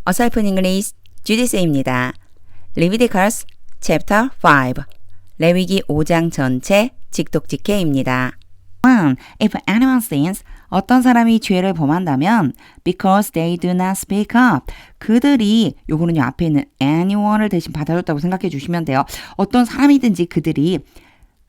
어설픈 잉글리시 주디스입니다. 레위티커스 챕터 5 레위기 5장 전체 직독직해입니다. 1. If anyone sins, 어떤 사람이 죄를 범한다면 because they do not speak up. 그들이 요거는요 앞에 있는 anyone을 대신 받아줬다고 생각해 주시면 돼요. 어떤 사람이든지 그들이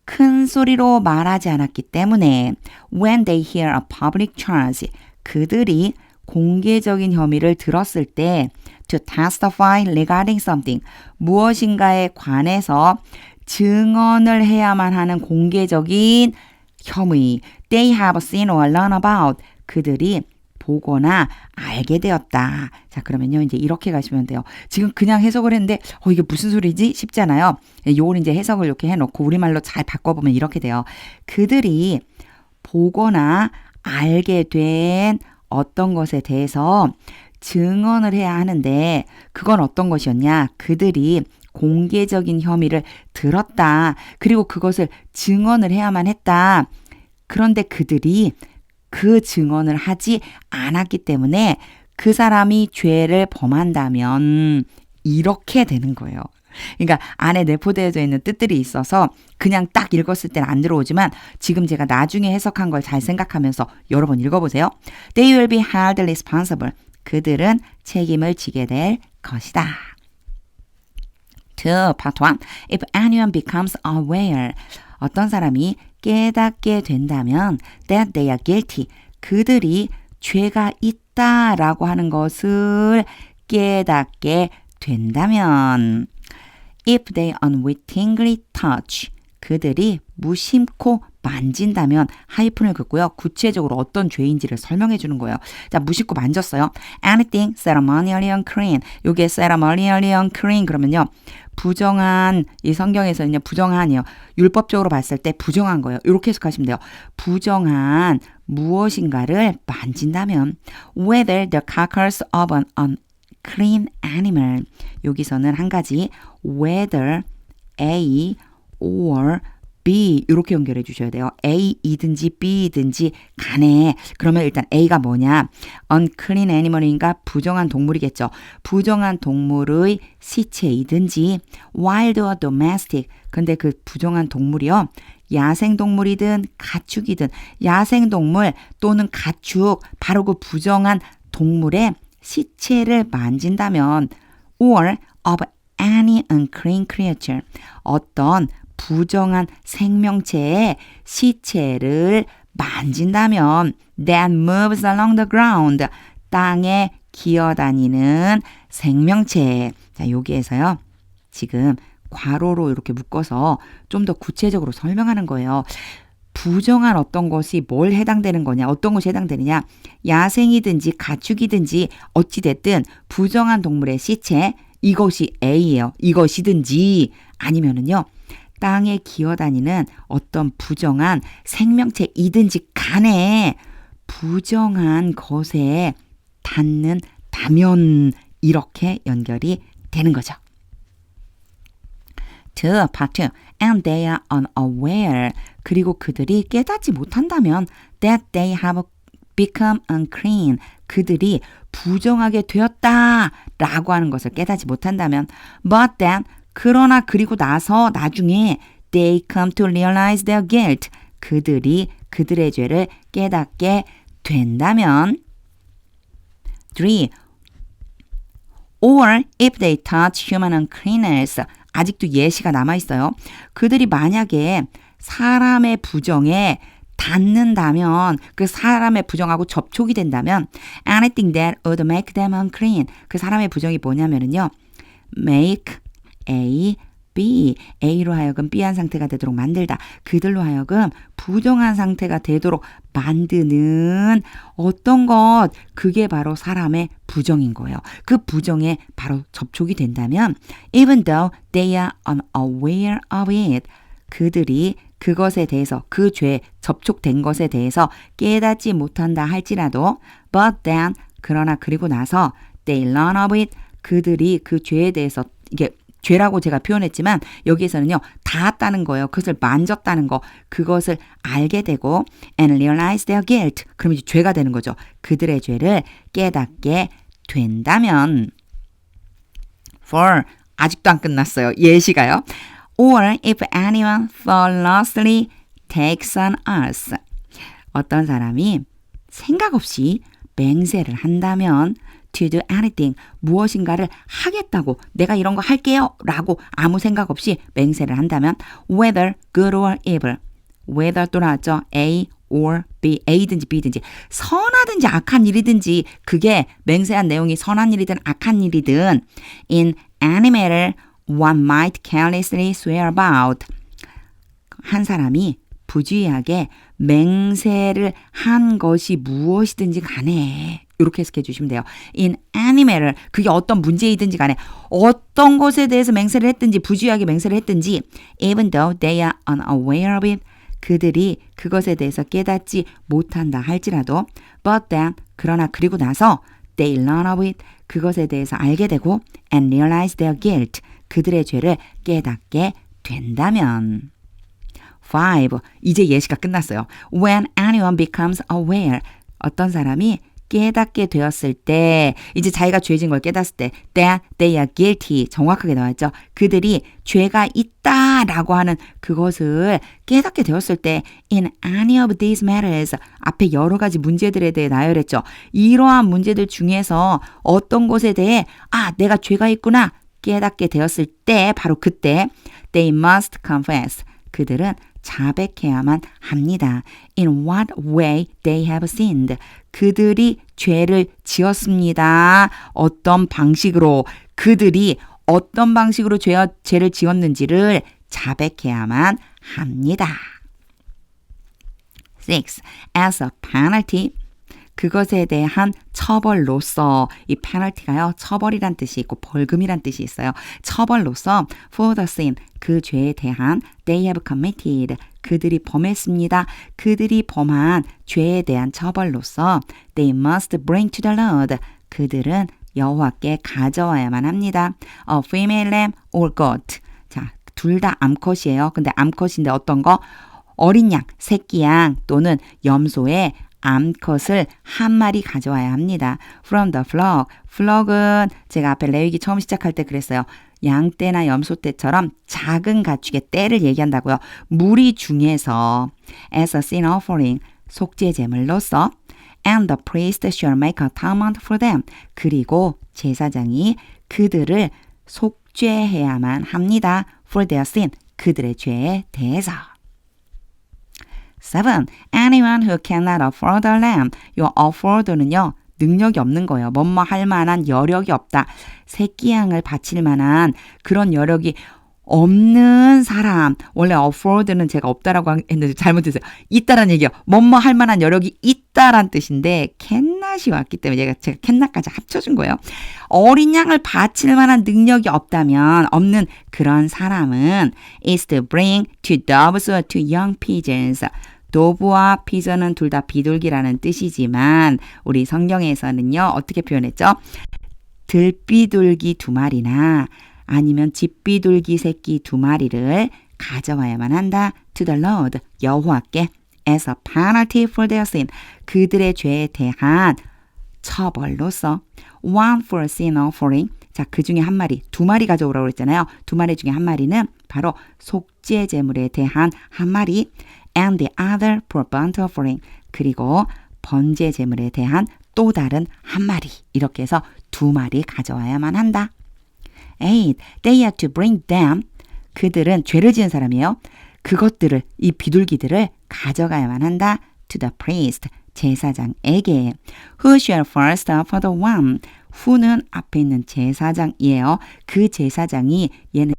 큰 소리로 말하지 않았기 때문에 when they hear a public charge, 그들이 공개적인 혐의를 들었을 때 to testify regarding something, 무엇인가에 관해서 증언을 해야만 하는 공개적인 혐의, they have seen or learned about, 그들이 보거나 알게 되었다. 자, 그러면요, 이제 이렇게 가시면 돼요. 지금 그냥 해석을 했는데, 이게 무슨 소리지? 싶잖아요. 요걸 이제 해석을 이렇게 해놓고 우리말로 잘 바꿔보면 이렇게 돼요. 그들이 보거나 알게 된 어떤 것에 대해서 증언을 해야 하는데, 그건 어떤 것이었냐? 그들이 공개적인 혐의를 들었다. 그리고 그것을 증언을 해야만 했다. 그런데 그들이 그 증언을 하지 않았기 때문에 그 사람이 죄를 범한다면 이렇게 되는 거예요. 그러니까 안에 내포되어져 있는 뜻들이 있어서 그냥 딱 읽었을 때는 안 들어오지만 지금 제가 나중에 해석한 걸 잘 생각하면서 여러 번 읽어보세요. They will be held responsible. 그들은 책임을 지게 될 것이다. 2. Part 1. If anyone becomes aware, 어떤 사람이 깨닫게 된다면 that they are guilty, 그들이 죄가 있다라고 하는 것을 깨닫게 된다면 if they unwittingly touch, 그들이 무심코 만진다면 하이픈을 긋고요. 구체적으로 어떤 죄인지를 설명해 주는 거예요. 자, 무심코 만졌어요. Anything ceremonially unclean. 요게 ceremonially unclean 그러면요. 부정한, 이 성경에서는요. 부정한이요. 율법적으로 봤을 때 부정한 거예요. 이렇게 해석하시면 돼요. 부정한 무엇인가를 만진다면 whether the carcass of an unclean animal. 여기서는 한 가지 whether A or B 이렇게 연결해 주셔야 돼요. A이든지 B이든지 간에. 그러면 일단 A가 뭐냐? unclean animal인가 부정한 동물이겠죠. 부정한 동물의 시체이든지 wild or domestic. 근데 그 부정한 동물이요. 야생동물이든 가축이든 야생동물 또는 가축 바로 그 부정한 동물의 시체를 만진다면 or of any unclean creature. 어떤 부정한 생명체의 시체를 만진다면 that moves along the ground. 땅에 기어다니는 생명체. 자, 여기에서요. 지금 괄호로 이렇게 묶어서 좀 더 구체적으로 설명하는 거예요. 부정한 어떤 것이 뭘 해당되는 거냐, 어떤 것이 해당되느냐, 야생이든지 가축이든지 어찌됐든 부정한 동물의 시체, 이것이 A예요. 이것이든지 아니면은요. 땅에 기어다니는 어떤 부정한 생명체이든지 간에 부정한 것에 닿는다면 이렇게 연결이 되는 거죠. 2. Part 2. And they are unaware. 그리고 그들이 깨닫지 못한다면 that they have become unclean. 그들이 부정하게 되었다 라고 하는 것을 깨닫지 못한다면 but then 그러나 그리고 나서 나중에 they come to realize their guilt. 그들이 그들의 죄를 깨닫게 된다면 3. Or if they touch human uncleanness. 아직도 예시가 남아있어요. 그들이 만약에 사람의 부정에 닿는다면 그 사람의 부정하고 접촉이 된다면 anything that would make them unclean. 그 사람의 부정이 뭐냐면요. make A, B, A로 하여금 B한 상태가 되도록 만들다. 그들로 하여금 부정한 상태가 되도록 만드는 어떤 것, 그게 바로 사람의 부정인 거예요. 그 부정에 바로 접촉이 된다면 even though they are unaware of it, 그들이 그것에 대해서, 그 죄, 접촉된 것에 대해서 깨닫지 못한다 할지라도 but then, 그러나 그리고 나서 they learn of it, 그들이 그 죄에 대해서, 이게 죄라고 제가 표현했지만 여기에서는요. 닿았다는 거예요. 그것을 만졌다는 거. 그것을 알게 되고 and realize their guilt. 그럼 이제 죄가 되는 거죠. 그들의 죄를 깨닫게 된다면 for 아직도 안 끝났어요. 예시가요. Or if anyone thoughtlessly takes on us. 어떤 사람이 생각 없이 맹세를 한다면 to do anything, 무엇인가를 하겠다고 내가 이런 거 할게요 라고 아무 생각 없이 맹세를 한다면 whether good or evil, whether 또 나왔죠. A or B, A든지 B든지 선하든지 악한 일이든지 그게 맹세한 내용이 선한 일이든 악한 일이든 in any matter one might carelessly swear about. 한 사람이 부주의하게 맹세를 한 것이 무엇이든지 간에 이렇게 해석해 주시면 돼요. In any matter, 그게 어떤 문제이든지 간에 어떤 것에 대해서 맹세를 했든지 부주의하게 맹세를 했든지 even though they are unaware of it, 그들이 그것에 대해서 깨닫지 못한다 할지라도 but then, 그러나 그리고 나서 they learn of it, 그것에 대해서 알게 되고 and realize their guilt, 그들의 죄를 깨닫게 된다면 5. 이제 예시가 끝났어요. When anyone becomes aware, 어떤 사람이 깨닫게 되었을 때, 이제 자기가 죄진 걸 깨닫을 때 that they are guilty, 정확하게 나왔죠. 그들이 죄가 있다라고 하는 그것을 깨닫게 되었을 때 in any of these matters, 앞에 여러 가지 문제들에 대해 나열했죠. 이러한 문제들 중에서 어떤 것에 대해 내가 죄가 있구나 깨닫게 되었을 때, 바로 그때 they must confess, 그들은 자백해야만 합니다. In what way they have sinned. 그들이 죄를 지었습니다. 어떤 방식으로, 그들이 어떤 방식으로 죄를 지었는지를 자백해야만 합니다. 6. As a penalty. 그것에 대한 처벌로서, 이 penalty가요, 처벌이란 뜻이 있고 벌금이란 뜻이 있어요. 처벌로서 for the sin, 그 죄에 대한 they have committed, 그들이 범했습니다. 그들이 범한 죄에 대한 처벌로서 they must bring to the Lord, 그들은 여호와께 가져와야만 합니다. A female lamb or goat. 자, 둘 다 암컷이에요. 근데 암컷인데 어떤 거? 어린 양, 새끼 양 또는 염소의 암컷을 한 마리 가져와야 합니다. From the flock. flock은 제가 앞에 레위기 처음 시작할 때 그랬어요. 양떼나 염소떼처럼 작은 가축의 떼를 얘기한다고요. 무리 중에서 as a sin offering, 속죄 제물로서 and the priest shall make atonement for them. 그리고 제사장이 그들을 속죄해야만 합니다. for their sin, 그들의 죄에 대해서. 7. Anyone who cannot afford a lamb. 요 afford는요. 능력이 없는 거예요. 뭐뭐 할 만한 여력이 없다. 새끼 양을 바칠 만한 그런 여력이 없는 사람. 원래 afford는 제가 없다라고 했는데 잘못했어요. 있다라는 얘기요. 뭐뭐 할 만한 여력이 있다란 뜻인데 캔낫이 왔기 때문에 제가 캔낫까지 합쳐준 거예요. 어린 양을 바칠 만한 능력이 없는 그런 사람은 is to bring two doves or two young pigeons. 도브와 피전은 둘 다 비둘기라는 뜻이지만 우리 성경에서는요. 어떻게 표현했죠? 들비둘기 2마리나 아니면 집비둘기 새끼 2마리를 가져와야만 한다. To the Lord, 여호와께 as a penalty for their sin, 그들의 죄에 대한 처벌로서 one for sin offering. 자, 그 중에 한 마리, 2마리 가져오라고 그랬잖아요. 2마리 중에 한 마리는 바로 속죄 제물에 대한 한 마리 and the other for burnt offering. 그리고 번제 제물에 대한 또 다른 한 마리. 이렇게 해서 2마리 가져와야만 한다. 8. They have to bring them. 그들은 죄를 지은 사람이에요. 그것들을, 이 비둘기들을 가져가야만 한다. To the priest, 제사장에게. Who shall first offer the one? who는 앞에 있는 제사장이에요. 그 제사장이, 얘는요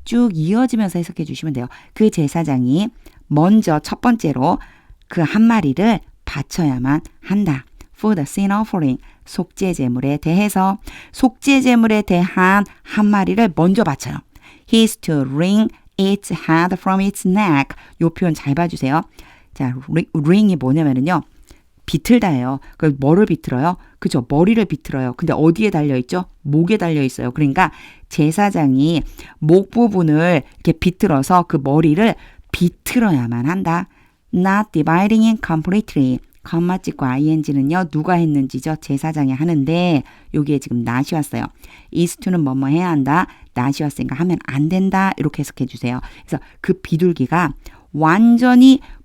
쭉 이어지면서 해석해 주시면 돼요. 그 제사장이 먼저 첫 번째로 그 한 마리를 바쳐야만 한다. For the sin offering, 속죄 제물에 대해서, 속죄 제물에 대한 한 마리를 먼저 바쳐요. He is to wring its head from its neck. 요 표현 잘 봐주세요. 자, wring이 뭐냐면요. 비틀다예요. 그 뭐를 비틀어요? 그죠? 머리를 비틀어요. 근데 어디에 달려있죠? 목에 달려있어요. 그러니까 제사장이 목 부분을 이렇게 비틀어서 그 머리를 비틀어야만 한다. Not dividing it completely. 컴마 찍고 ing는요. 누가 했는지죠. 제사장이 하는데 여기에 지금 not이 왔어요. is to는 뭐뭐 해야 한다. not이 왔으니까 하면 안 된다. 이렇게 해석해 주세요. 그래서 그 비둘기가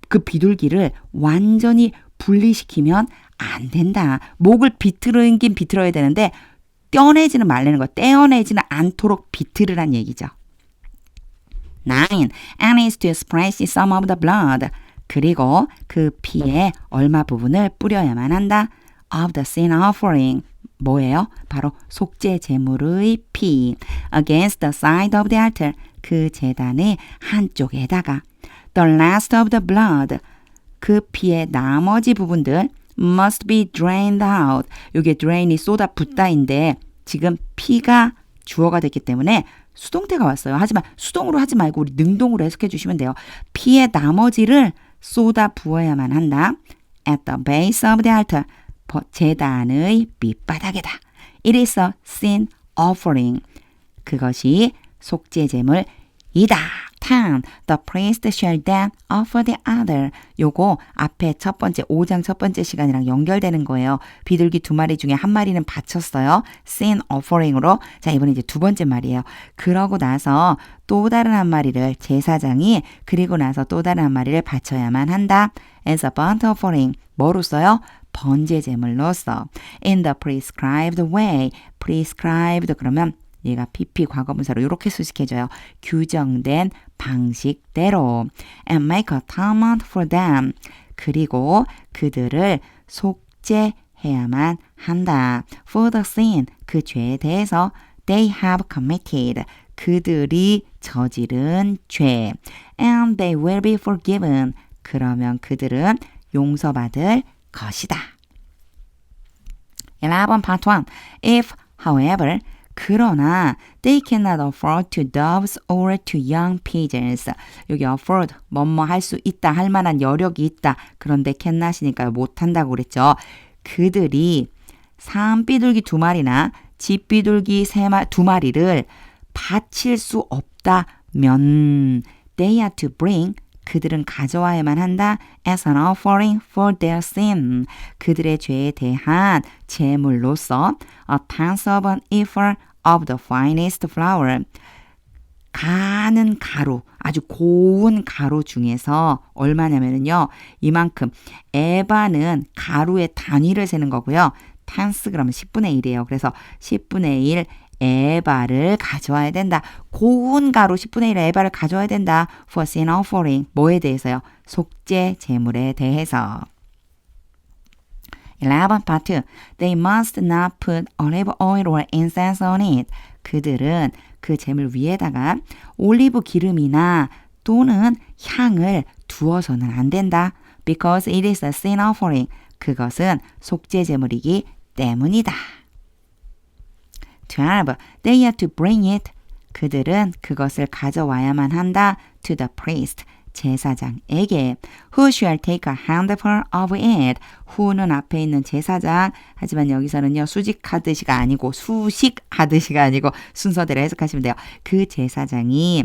그 비둘기를 완전히 분리시키면 안 된다. 목을 비틀긴 비틀어야 되는데 떼어내지는 말라는 거. 떼어내지는 않도록 비틀으란 얘기죠. 9. And is to splash some of the blood. 그리고 그 피의 얼마 부분을 뿌려야만 한다. Of the sin offering. 뭐예요? 바로 속죄 제물의 피. Against the side of the altar. 그 제단의 한쪽에다가. The last of the blood. 그 피의 나머지 부분들 must be drained out. 이게 drain이 쏟아 붓다인데 지금 피가 주어가 됐기 때문에 수동태가 왔어요. 하지만 수동으로 하지 말고 우리 능동으로 해석해 주시면 돼요. 피의 나머지를 쏟아 부어야만 한다. At the base of the altar. 제단의 밑바닥에다. It is a sin offering. 그것이 속죄 제물이다. 10. The priest shall then offer the other. 요거 앞에 첫 번째 5장 첫 번째 시간이랑 연결되는 거예요. 비둘기 2마리 중에 한 마리는 바쳤어요. sin offering으로. 자, 이번에 이제 두 번째 말이에요. 그러고 나서 또 다른 한 마리를 제사장이 그리고 나서 또 다른 한 마리를 바쳐야만 한다. as a burnt offering. 뭐로써요? 번제 제물로써. in the prescribed way. prescribed 그러면 얘가 PP 과거분사로 이렇게 수식해줘요. 규정된 방식대로. And make atonement for them. 그리고 그들을 속죄해야만 한다. For the sin. 그 죄에 대해서 they have committed. 그들이 저지른 죄. And they will be forgiven. 그러면 그들은 용서받을 것이다. 11 part 1. If, however, 그러나 they cannot afford to doves or to young pigeons. 여기 afford, 뭐뭐 할 수 있다, 할 만한 여력이 있다. 그런데 cannot이니까 못한다고 그랬죠. 그들이 산비둘기 2마리나 집비둘기 2마리를 바칠 수 없다면 they are to bring 그들은 가져와야만 한다. as an offering for their sin. 그들의 죄에 대한 제물로서 a tenth of an ephah of the finest flour. 가는 가루, 아주 고운 가루 중에서 얼마냐면요. 이만큼. 에바는 가루의 단위를 세는 거고요. tenth 그러면 10분의 1이에요. 그래서 10분의 1 에바를 가져와야 된다. 고운 가루 10분의 1 에바를 가져와야 된다. For sin offering. 뭐에 대해서요? 속죄 제물에 대해서. 11 part 2. They must not put olive oil or incense on it. 그들은 그 제물 위에다가 올리브 기름이나 또는 향을 두어서는 안 된다. Because it is a sin offering. 그것은 속죄 제물이기 때문이다. 12. They are to bring it. 그들은 그것을 가져와야만 한다. To the priest. 제사장에게. Who shall take a handful of it. who는 앞에 있는 제사장. 하지만 여기서는요. 수식하듯이가 아니고 수식하듯이가 아니고 순서대로 해석하시면 돼요. 그 제사장이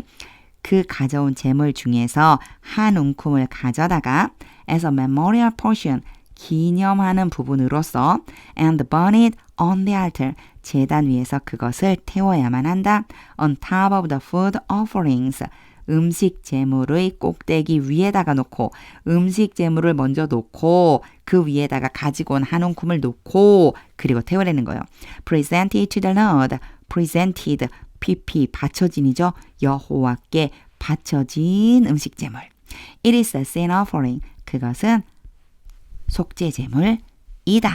그 가져온 제물 중에서 한 움큼을 가져다가 as a memorial portion. 기념하는 부분으로서 and burn it on the altar. 제단 위에서 그것을 태워야만 한다. on top of the food offerings. 음식 제물의 꼭대기 위에다가 놓고 음식 제물을 먼저 놓고 그 위에다가 가지고 온 한 움큼을 놓고 그리고 태우라는 거예요. presented to the Lord. presented, PP, 바쳐진이죠. 여호와께 바쳐진 음식 제물. It is a sin offering. 그것은 속죄 제물이다.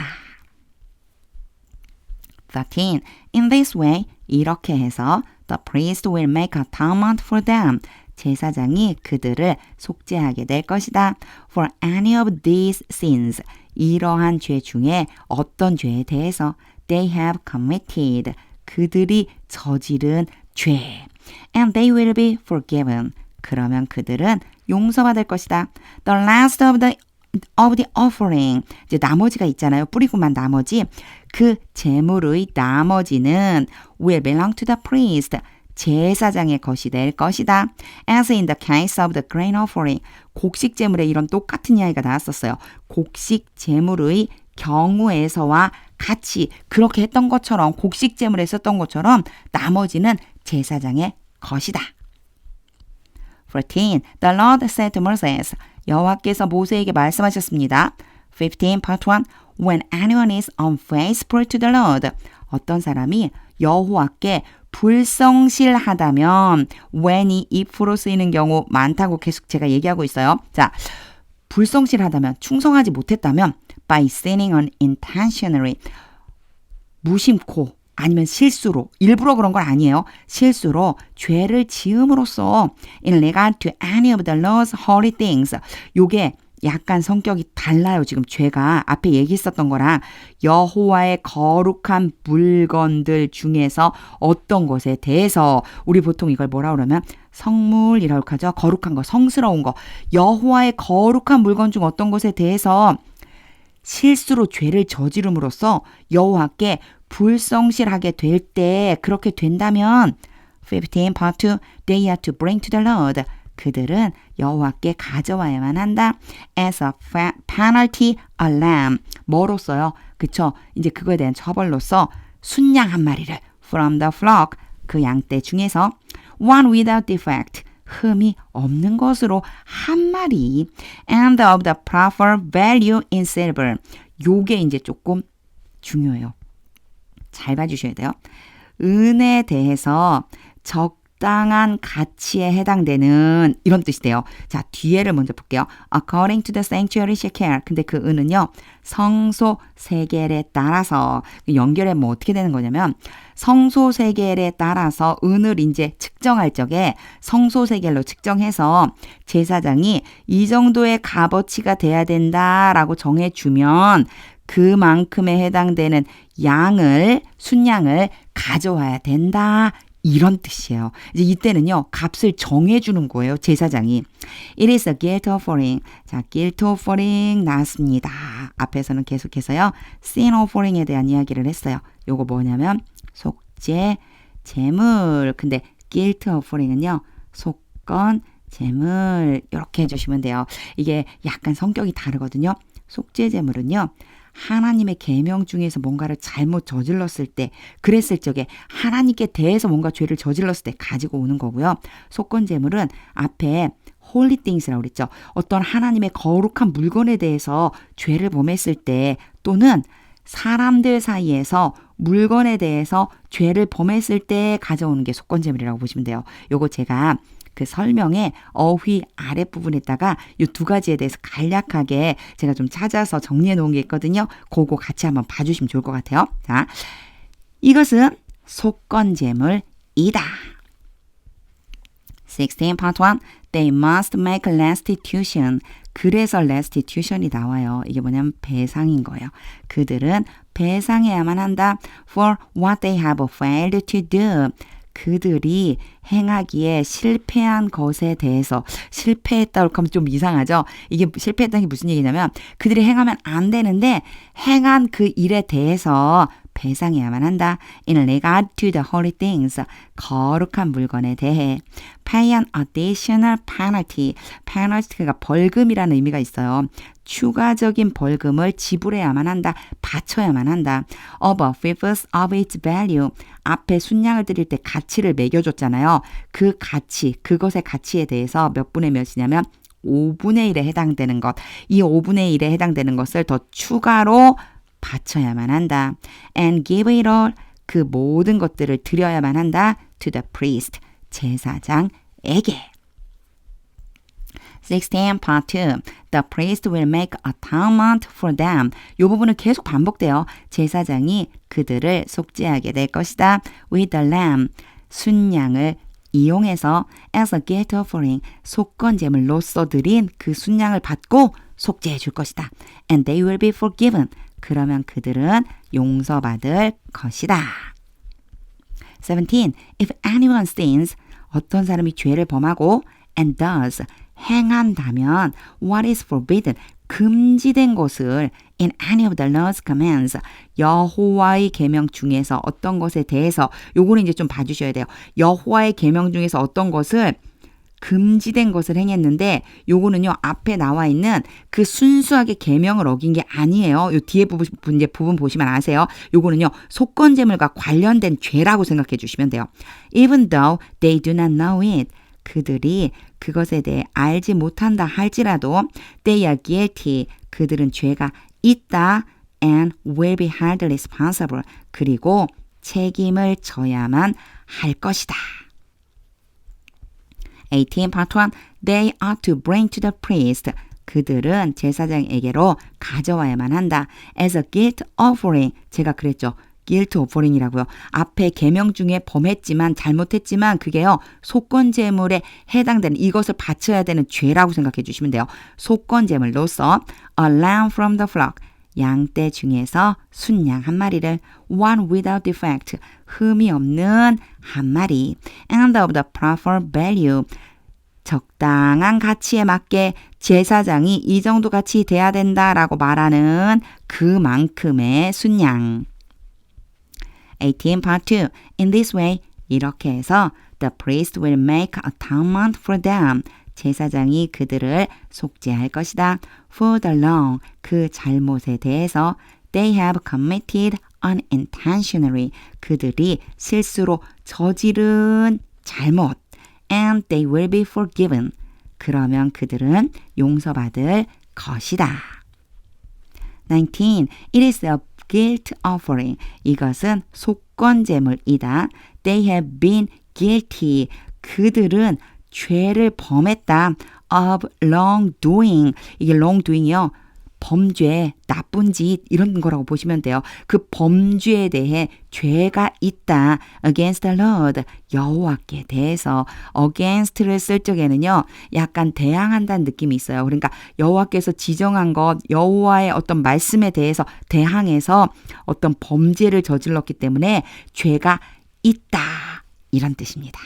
13. In this way, 이렇게 해서 the priest will make atonement for them. 제사장이 그들을 속죄하게 될 것이다. For any of these sins. 이러한 죄 중에 어떤 죄에 대해서 they have committed. 그들이 저지른 죄. And they will be forgiven. 그러면 그들은 용서받을 것이다. The last of the offering. 이제 나머지가 있잖아요. 뿌리고만 나머지. 그 제물의 나머지는 will belong to the priest. 제사장의 것이 될 것이다. As in the case of the grain offering. 곡식 제물에 이런 똑같은 이야기가 나왔었어요. 곡식 제물의 경우에서와 같이 그렇게 했던 것처럼 곡식 제물에 썼던 것처럼 나머지는 제사장의 것이다. 14. The Lord said to Moses. 여호와께서 모세에게 말씀하셨습니다. 15. Part 1. When anyone is unfaithful to the Lord. 어떤 사람이 여호와께 불성실하다면 when이 if로 쓰이는 경우 많다고 계속 제가 얘기하고 있어요. 자, 불성실하다면 충성하지 못했다면 by sinning unintentionally 무심코 아니면 실수로 일부러 그런 건 아니에요. 실수로 죄를 지음으로써 in regard to any of the Lord's holy things 요게 약간 성격이 달라요. 지금 죄가 앞에 얘기했었던 거랑 여호와의 거룩한 물건들 중에서 어떤 것에 대해서 우리 보통 이걸 뭐라 그러면 성물이라고 하죠. 거룩한 거, 성스러운 거. 여호와의 거룩한 물건 중 어떤 것에 대해서 실수로 죄를 저지름으로써 여호와께 불성실하게 될 때 그렇게 된다면 15 part 2 they are to bring to the Lord 그들은 여호와께 가져와야만 한다. As a penalty a lamb 뭐로써요? 그쵸? 이제 그거에 대한 처벌로서 순양 한 마리를 from the flock 그 양떼 중에서 one without defect 흠이 없는 것으로 한 마리 and of the proper value in silver 요게 이제 조금 중요해요. 잘 봐주셔야 돼요. 은에 대해서 적당한 가치에 해당되는 이런 뜻이 돼요. 자, 뒤에를 먼저 볼게요. According to the sanctuary shekel. 근데 그 은은요. 성소 세겔에 따라서 연결해 뭐 어떻게 되는 거냐면 성소 세겔에 따라서 은을 이제 측정할 적에 성소 세겔로 측정해서 제사장이 이 정도의 값어치가 돼야 된다라고 정해주면 그만큼에 해당되는 양을 순양을 가져와야 된다. 이런 뜻이에요. 이제 이때는요. 값을 정해주는 거예요. 제사장이. It is a guilt offering. 자, guilt offering 나왔습니다. 앞에서는 계속해서요. sin offering에 대한 이야기를 했어요. 요거 뭐냐면 속죄 제물. 근데 guilt offering은요. 속건 제물 이렇게 해주시면 돼요. 이게 약간 성격이 다르거든요. 속죄 제물은요. 하나님의 계명 중에서 뭔가를 잘못 저질렀을 때 그랬을 적에 하나님께 대해서 뭔가 죄를 저질렀을 때 가지고 오는 거고요. 속건 제물은 앞에 holy things라고 그랬죠. 어떤 하나님의 거룩한 물건에 대해서 죄를 범했을 때 또는 사람들 사이에서 물건에 대해서 죄를 범했을 때 가져오는 게 속건 제물이라고 보시면 돼요. 요거 제가 그 설명에 어휘 아랫부분에다가 이 두 가지에 대해서 간략하게 제가 좀 찾아서 정리해 놓은 게 있거든요. 그거 같이 한번 봐주시면 좋을 것 같아요. 자, 이것은 속건제물이다. 16 part 1 They must make restitution. 그래서 restitution이 나와요. 이게 뭐냐면 배상인 거예요. 그들은 배상해야만 한다. For what they have failed to do. 그들이 행하기에 실패한 것에 대해서 실패했다고 하면 좀 이상하죠. 이게 실패했다는 게 무슨 얘기냐면 그들이 행하면 안 되는데 행한 그 일에 대해서 배상해야만 한다. In regard to the holy things. 거룩한 물건에 대해. Pay an additional penalty. penalty가 벌금이라는 의미가 있어요. 추가적인 벌금을 지불해야만 한다. 바쳐야만 한다. Of a fifth of its value. 앞에 순양을 드릴 때 가치를 매겨줬잖아요. 그 가치, 그것의 가치에 대해서 몇 분의 몇이냐면 5분의 1에 해당되는 것. 이 5분의 1에 해당되는 것을 더 추가로 바쳐야만 한다. And give it all. 그 모든 것들을 드려야만 한다. To the priest. 제사장에게. 16 part 2 The priest will make atonement for them. 이 부분은 계속 반복돼요. 제사장이 그들을 속죄하게 될 것이다. With the lamb. 순양을 이용해서 as a guilt offering. 속건제물로서 드린 그 순양을 받고 속죄해 줄 것이다. And they will be forgiven. 그러면 그들은 용서받을 것이다. 17. If anyone sins, 어떤 사람이 죄를 범하고 and does, 행한다면 what is forbidden, 금지된 것을 in any of the Lord's commands. 여호와의 계명 중에서 어떤 것에 대해서 요거는 이제 좀 봐주셔야 돼요. 여호와의 계명 중에서 어떤 것을 금지된 것을 행했는데 요거는요 앞에 나와 있는 그 순수하게 계명을 어긴 게 아니에요. 요 뒤에 부분 보시면 아세요. 요거는요 속건제물과 관련된 죄라고 생각해 주시면 돼요. Even though they do not know it. 그들이 그것에 대해 알지 못한다 할지라도 they are guilty. 그들은 죄가 있다 and will be held responsible. 그리고 책임을 져야만 할 것이다. 18 part 1 They ought to bring to the priest. 그들은 제사장에게로 가져와야만 한다. As a guilt offering. 제가 그랬죠. guilt offering이라고요. 앞에 계명 중에 범했지만 잘못했지만 그게요. 속건제물에 해당되는 이것을 바쳐야 되는 죄라고 생각해 주시면 돼요. 속건제물로서 a lamb from the flock. 양떼 중에서 순양 한 마리를 one without defect. 흠이 없는 한 마리. And of the proper value. 적당한 가치에 맞게 제사장이 이 정도 가치 돼야 된다라고 말하는 그만큼의 순양. 18 part 2 In this way, 이렇게 해서 the priest will make atonement for them. 제사장이 그들을 속죄할 것이다. For the wrong, 그 잘못에 대해서 they have committed unintentionally. 그들이 실수로 저지른 잘못. And they will be forgiven. 그러면 그들은 용서받을 것이다. 19. It is a guilt offering. 이것은 속건제물이다. They have been guilty. 그들은 죄를 범했다. Of wrongdoing. 이게 wrongdoing이요. 범죄, 나쁜 짓 이런 거라고 보시면 돼요. 그 범죄에 대해 죄가 있다. Against the Lord. 여호와께 대해서 against를 쓸 적에는요. 약간 대항한다는 느낌이 있어요. 그러니까 여호와께서 지정한 것, 여호와의 어떤 말씀에 대해서 대항해서 어떤 범죄를 저질렀기 때문에 죄가 있다. 이런 뜻입니다.